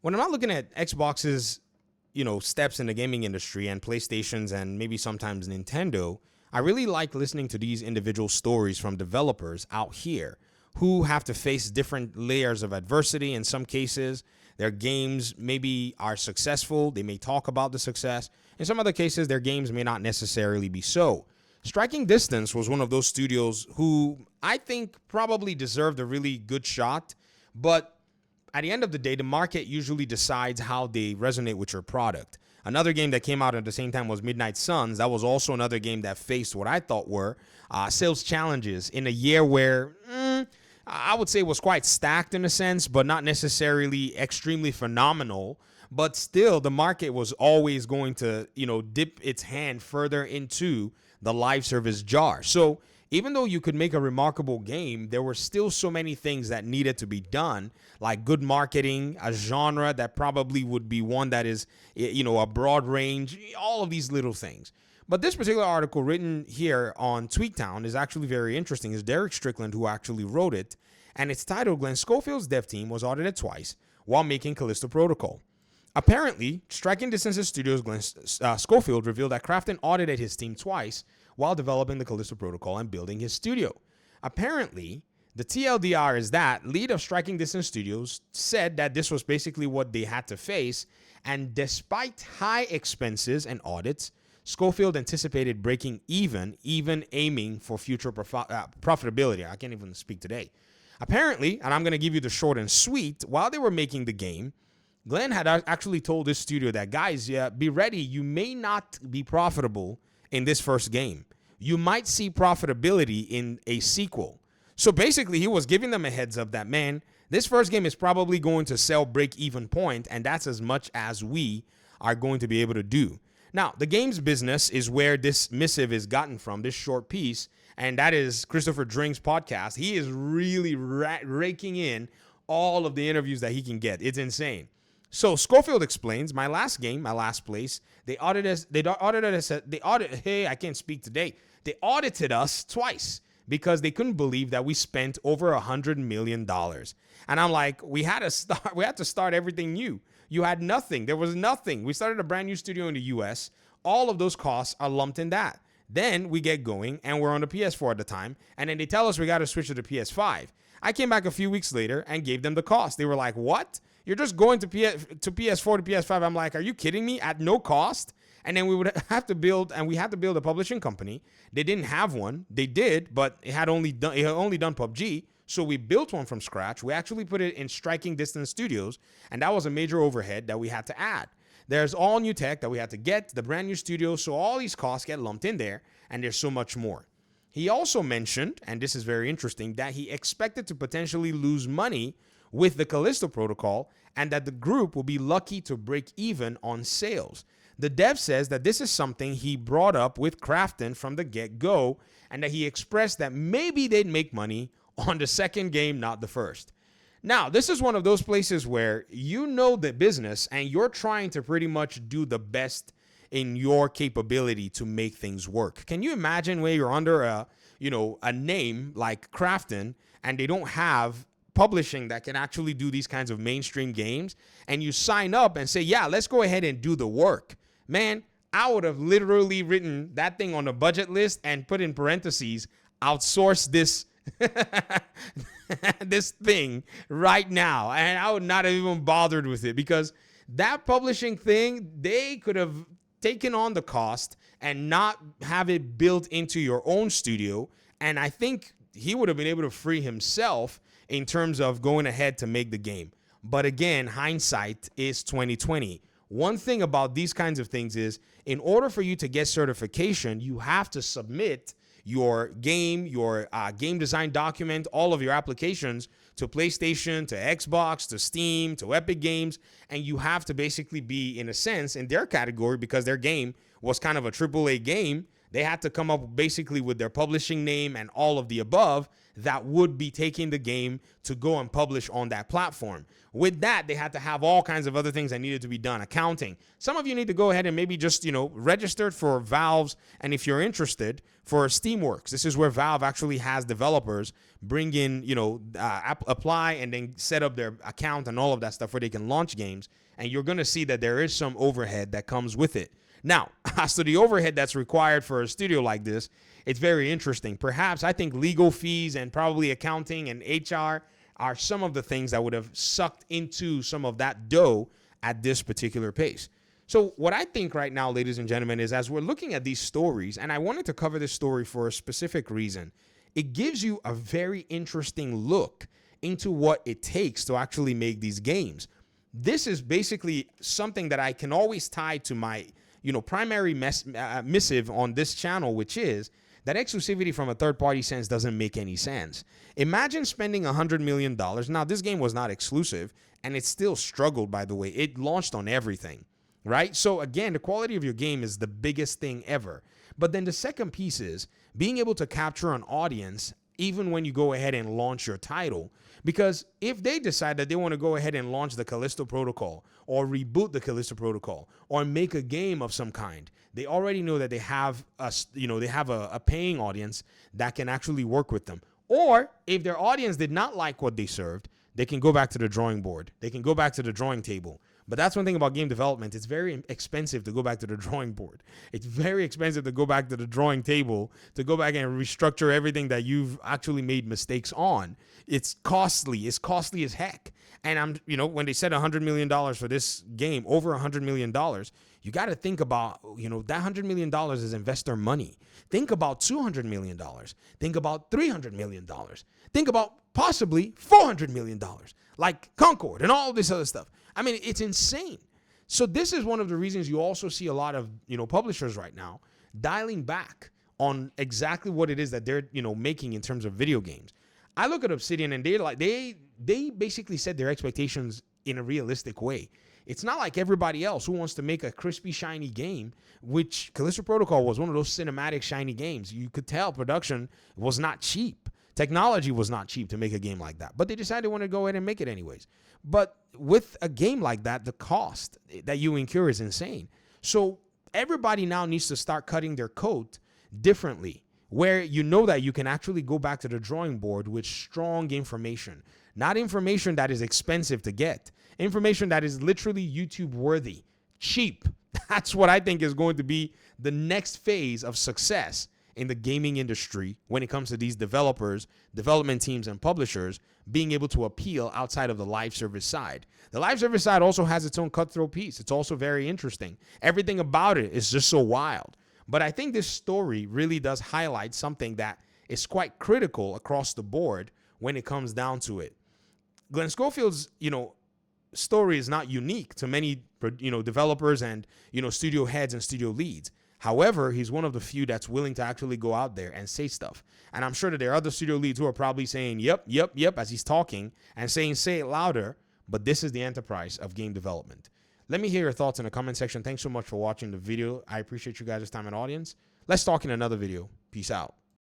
when I'm not looking at Xbox's, steps in the gaming industry and PlayStation's and maybe sometimes Nintendo, I really like listening to these individual stories from developers out here who have to face different layers of adversity. In some cases, their games maybe are successful. They may talk about the success. In some other cases, their games may not necessarily be so. Striking Distance was one of those studios who I think probably deserved a really good shot, but at the end of the day, the market usually decides how they resonate with your product. Another game that came out at the same time was Midnight Suns. That was also another game that faced what I thought were sales challenges in a year where I would say was quite stacked in a sense, but not necessarily extremely phenomenal. But still, the market was always going to, dip its hand further into the live service jar. So even though you could make a remarkable game, there were still so many things that needed to be done, like good marketing, a genre that probably would be one that is, a broad range, all of these little things. But this particular article written here on Tweaktown is actually very interesting. It's Derek Strickland who actually wrote it, and it's titled Glenn Schofield's dev team was audited twice while making Callisto Protocol. Apparently, Striking Distances Studios' Glenn Schofield revealed that Crafton audited his team twice while developing the Callisto Protocol and building his studio. Apparently, the TLDR is that lead of Striking Distance Studios said that this was basically what they had to face, and despite high expenses and audits, Schofield anticipated breaking even aiming for future profitability. I can't even speak today. Apparently, and I'm going to give you the short and sweet, while they were making the game, Glenn had actually told this studio that, guys, be ready. You may not be profitable in this first game. You might see profitability in a sequel. So basically, he was giving them a heads up that, man, this first game is probably going to sell break-even point, and that's as much as we are going to be able to do. Now, the games business is where this missive is gotten from, this short piece, and that is Christopher Dring's podcast. He is really raking in all of the interviews that he can get. It's insane. So Schofield explains, my last game, my last place, they audited us twice because they couldn't believe that we spent over $100 million. And I'm like, we had to start everything new. You had nothing. There was nothing. We started a brand new studio in the US. All of those costs are lumped in that. Then we get going and we're on the PS4 at the time. And then they tell us we got to switch to the PS5. I came back a few weeks later and gave them the cost. They were like, what? You're just going to PS4 to PS5. I'm like, are you kidding me? At no cost? And then we would have to build, and we had to build a publishing company. They didn't have one. They did, but it had only done PUBG. So we built one from scratch. We actually put it in Striking Distance Studios, and that was a major overhead that we had to add. There's all new tech that we had to get, the brand new studio, so all these costs get lumped in there, and there's so much more. He also mentioned, and this is very interesting, that he expected to potentially lose money with the Callisto Protocol, and that the group will be lucky to break even on sales. The dev says that this is something he brought up with Crafton from the get-go, and that he expressed that maybe they'd make money on the second game, not the first. Now, this is one of those places where you know the business and you're trying to pretty much do the best in your capability to make things work. Can you imagine where you're under a name like Crafton and they don't have publishing that can actually do these kinds of mainstream games, and you sign up and say, yeah, let's go ahead and do the work. Man, I would have literally written that thing on a budget list and put in parentheses, outsource this this thing right now. And I would not have even bothered with it, because that publishing thing, they could have taken on the cost and not have it built into your own studio. And I think he would have been able to free himself in terms of going ahead to make the game. But again, hindsight is 2020. One thing about these kinds of things is, in order for you to get certification, you have to submit your game, your game design document, all of your applications to PlayStation, to Xbox, to Steam, to Epic Games, and you have to basically be, in a sense, in their category, because their game was kind of a AAA game. They had to come up basically with their publishing name and all of the above that would be taking the game to go and publish on that platform. With that, they had to have all kinds of other things that needed to be done. Accounting. Some of you need to go ahead and maybe just, register for Valve's, and if you're interested, for Steamworks. This is where Valve actually has developers bring in, apply and then set up their account and all of that stuff where they can launch games. And you're going to see that there is some overhead that comes with it. Now, as to the overhead that's required for a studio like this, it's very interesting. Perhaps I think legal fees and probably accounting and HR are some of the things that would have sucked into some of that dough at this particular pace. So what I think right now, ladies and gentlemen, is as we're looking at these stories, and I wanted to cover this story for a specific reason, it gives you a very interesting look into what it takes to actually make these games. This is basically something that I can always tie to my primary missive on this channel, which is that exclusivity from a third-party sense doesn't make any sense. Imagine spending $100 million. Now, this game was not exclusive, and it still struggled, by the way. It launched on everything, right? So, again, the quality of your game is the biggest thing ever. But then the second piece is being able to capture an audience even when you go ahead and launch your title. Because if they decide that they want to go ahead and launch the Callisto Protocol or reboot the Callisto Protocol or make a game of some kind, they already know that they have a paying audience that can actually work with them. Or if their audience did not like what they served, they can go back to the drawing board. They can go back to the drawing table. But that's one thing about game development. It's very expensive to go back to the drawing board. It's very expensive to go back to the drawing table, to go back and restructure everything that you've actually made mistakes on. It's costly. It's costly as heck. And when they said $100 million for this game, over $100 million, you got to think about, that $100 million is investor money. Think about $200 million. Think about $300 million. Think about possibly $400 million, like Concord and all this other stuff. I mean, it's insane. So this is one of the reasons you also see a lot of, publishers right now dialing back on exactly what it is that they're, making in terms of video games. I look at Obsidian and they basically set their expectations in a realistic way. It's not like everybody else who wants to make a crispy, shiny game, which Callisto Protocol was one of those cinematic, shiny games. You could tell production was not cheap. Technology was not cheap to make a game like that, but they decided they want to go ahead and make it anyways. But with a game like that, the cost that you incur is insane. So everybody now needs to start cutting their coat differently, where that you can actually go back to the drawing board with strong information, not information that is expensive to get, information that is literally YouTube worthy, cheap. That's what I think is going to be the next phase of success in the gaming industry when it comes to these developers, development teams, and publishers being able to appeal outside of the live service side. The live service side also has its own cutthroat piece. It's also very interesting. Everything about it is just so wild. But I think this story really does highlight something that is quite critical across the board when it comes down to it. Glenn Schofield's, story is not unique to many, developers and, studio heads and studio leads. However, he's one of the few that's willing to actually go out there and say stuff. And I'm sure that there are other studio leads who are probably saying, yep, as he's talking and saying, say it louder. But this is the enterprise of game development. Let me hear your thoughts in the comment section. Thanks so much for watching the video. I appreciate you guys' time and audience. Let's talk in another video. Peace out.